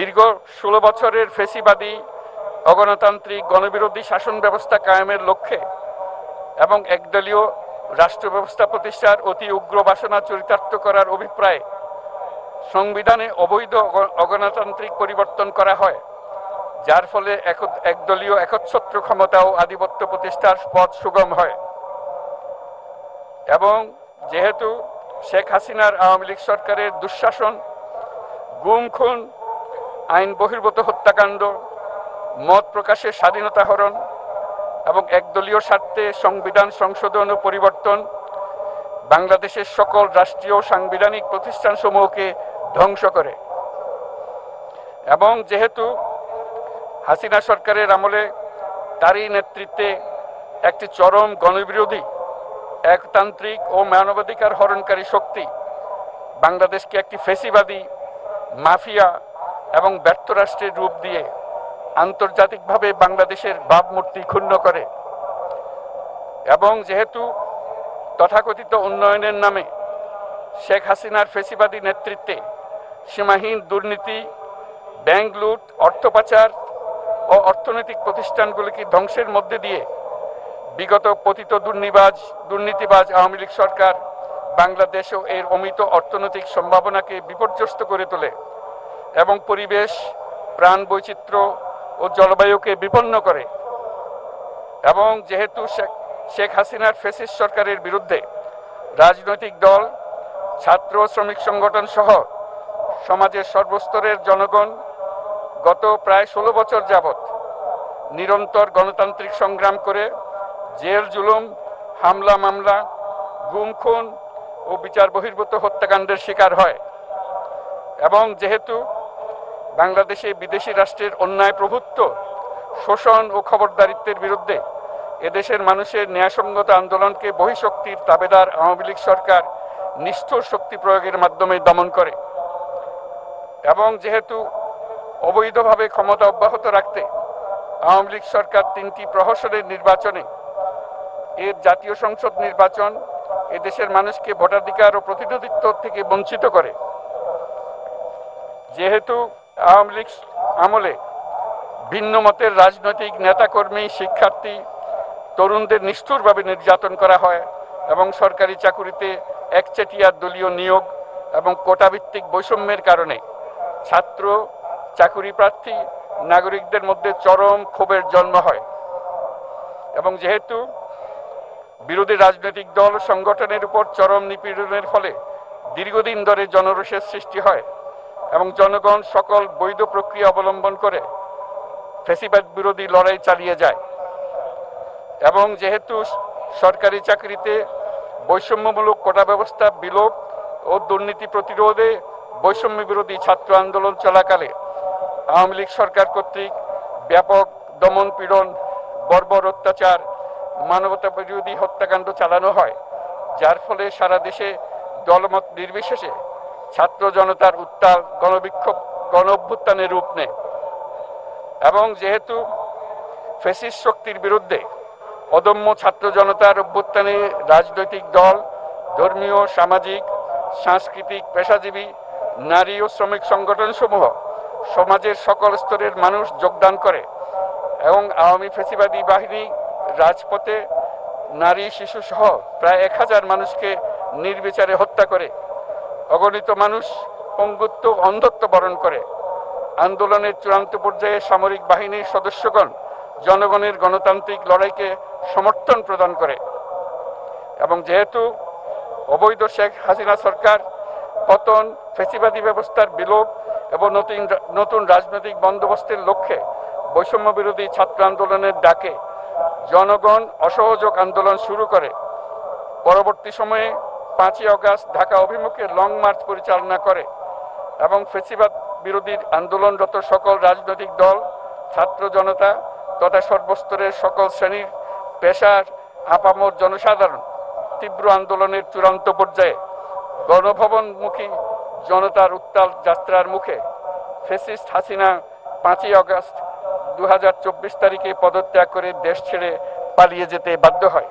দীর্ঘ 16 বছরের ফ্যাসিবাদী অগণতান্ত্রিক গণবিরোধী শাসন ব্যবস্থা কায়েমের লক্ষ্যে এবং একদলীয় রাষ্ট্র ব্যবস্থা প্রতিষ্ঠার অতি উগ্র বাসনা চরিতার্থ করার অভিপ্রায়ে সংবিধানে অবৈধ অগণতান্ত্রিক পরিবর্তন করা হয়, যার ফলে একদলীয় একচ্ছত্র ক্ষমতা ও আধিপত্য প্রতিষ্ঠার পথ সুগম হয়। এবং যেহেতু শেখ হাসিনার আওয়ামী লীগ সরকারের দুঃশাসন, গুম খুন, আইন বহির্ভূত হত্যাকাণ্ড, মত প্রকাশের স্বাধীনতা হরণ এবং একদলীয় স্বার্থে সংবিধান সংশোধন ও পরিবর্তন বাংলাদেশের সকল রাষ্ট্রীয় সাংবিধানিক প্রতিষ্ঠানসমূহকে ধ্বংস করে। এবং যেহেতু হাসিনা সরকারের আমলে তারই নেতৃত্বে একটি চরম গণবিরোধী একতান্ত্রিক ও মানবাধিকার হরণকারী শক্তি বাংলাদেশকে একটি ফ্যাসিবাদী মাফিয়া এবং ব্যর্থ রাষ্ট্রের রূপ দিয়ে আন্তর্জাতিকভাবে বাংলাদেশের ভাবমূর্তি ক্ষুণ্ণ করে, এবং যেহেতু তথাকথিত উন্নয়নের নামে শেখ হাসিনার ফ্যাসিবাদী নেতৃত্বে সীমাহীন দুর্নীতি, ব্যাংক লুট, অর্থ পাচার ও অর্থনৈতিক প্রতিষ্ঠানগুলিকে ধ্বংসের মধ্যে দিয়ে বিগত পতিত দুর্নীতিবাজ আওয়ামী লীগ সরকার বাংলাদেশ ও এর অমিত অর্থনৈতিক সম্ভাবনাকে বিপর্যস্ত করে তোলে এবং পরিবেশ, প্রাণ বৈচিত্র্য ও জলবায়ুকে বিপন্ন করে। এবং যেহেতু শেখ হাসিনার ফ্যাসিস্ট সরকারের বিরুদ্ধে রাজনৈতিক দল, ছাত্র শ্রমিক সংগঠন সহ সমাজের সর্বস্তরের জনগণ গত প্রায় 16 বছর যাবৎ নিরন্তর গণতান্ত্রিক সংগ্রাম করে জেল জুলুম, হামলা মামলা, গুম খুন ও বিচার বহির্ভূত হত্যাকাণ্ডের শিকার হয়। এবং যেহেতু বাংলাদেশে বিদেশি রাষ্ট্রের অন্যায় প্রভুত্ব, শোষণ ও খবরদারিত্বের বিরুদ্ধে এদেশের মানুষের ন্যায়সঙ্গত আন্দোলনকে বহিঃশক্তির তাবেদার আওয়ামী লীগ সরকার নিষ্ঠুর শক্তি প্রয়োগের মাধ্যমে দমন করে, এবং যেহেতু অবৈধভাবে ক্ষমতা অব্যাহত রাখতে আওয়ামী লীগ সরকার 3টি প্রহসনের নির্বাচনে এর জাতীয় সংসদ নির্বাচন এদেশের মানুষকে ভোটাধিকার ও প্রতিনিধিত্ব থেকে বঞ্চিত করে, যেহেতু আওয়ামী লীগ আমলে ভিন্ন মতের রাজনৈতিক নেতাকর্মী, শিক্ষার্থী, তরুণদের নিষ্ঠুরভাবে নির্যাতন করা হয় এবং সরকারি চাকুরিতে একচেটিয়া দলীয় নিয়োগ এবং কোটাভিত্তিক বৈষম্যের কারণে ছাত্র, চাকুরি প্রার্থী, নাগরিকদের মধ্যে চরম ক্ষোভের জন্ম হয়। এবং যেহেতু বিরোধী রাজনৈতিক দল সংগঠনের উপর চরম নিপীড়নের ফলে দীর্ঘদিন ধরে জনরোষের সৃষ্টি হয় এবং জনগণ সকল বৈধ প্রক্রিয়া অবলম্বন করে ফ্যাসিবাদ বিরোধী লড়াই চালিয়ে যায়, এবং যেহেতু সরকারি চাকরিতে বৈষম্যমূলক কোটা ব্যবস্থা বিলোপ ও দুর্নীতি প্রতিরোধে বৈষম্য বিরোধী ছাত্র আন্দোলন চলাকালে আওয়ামী লীগ সরকার কর্তৃক ব্যাপক দমন পীড়ন, বর্বর অত্যাচার, মানবতা বিরোধী হত্যাকাণ্ড চালানো হয়, যার ফলে সারা দেশে দলমত নির্বিশেষে ছাত্র জনতার উত্তাল গণবিক্ষোভ গণ অভ্যুত্থানের রূপ নেয়। এবং যেহেতু ফ্যাসিস্ট শক্তির বিরুদ্ধে অদম্য ছাত্র জনতার অভ্যুত্থানে রাজনৈতিক দল, ধর্মীয়, সামাজিক, সাংস্কৃতিক, পেশাজীবী, নারী ও শ্রমিক সংগঠনসমূহ সমাজের সকল স্তরের মানুষ যোগদান করে এবং আওয়ামী ফ্যাসিবাদী বাহিনী রাজপথে নারী, শিশু সহ প্রায় 1000 মানুষকে নির্বিচারে হত্যা করে, অগণিত মানুষ পঙ্গুত্ব, অন্ধত্ব বরণ করে। আন্দোলনের চূড়ান্ত পর্যায়ে সামরিক বাহিনীর সদস্যগণ জনগণের গণতান্ত্রিক লড়াইকে সমর্থন প্রদান করে। এবং যেহেতু অবৈধ শেখ হাসিনা সরকার পতন, ফ্যাসিবাদী ব্যবস্থার বিলোপ এবং নতুন রাজনৈতিক বন্দোবস্তের লক্ষ্যে বৈষম্য বিরোধী ছাত্র আন্দোলনের ডাকে জনগণ অসহযোগ আন্দোলন শুরু করে, পরবর্তী সময়ে 5ই আগস্ট ঢাকা অভিমুখে লং মার্চ পরিচালনা করে এবং ফ্যাসিবাদ বিরোধী আন্দোলনরত সকল রাজনৈতিক দল, ছাত্র জনতা তথা সর্বস্তরের সকল শ্রেণীর পেশার আপামর জনসাধারণ তীব্র আন্দোলনের চূড়ান্ত পর্যায়ে গণভবনমুখী জনতার উত্তাল যাত্রার মুখে ফ্যাসিস্ট হাসিনা 5ই আগস্ট 2024 তারিখে পদত্যাগ করে দেশ ছেড়ে পালিয়ে যেতে বাধ্য হয়।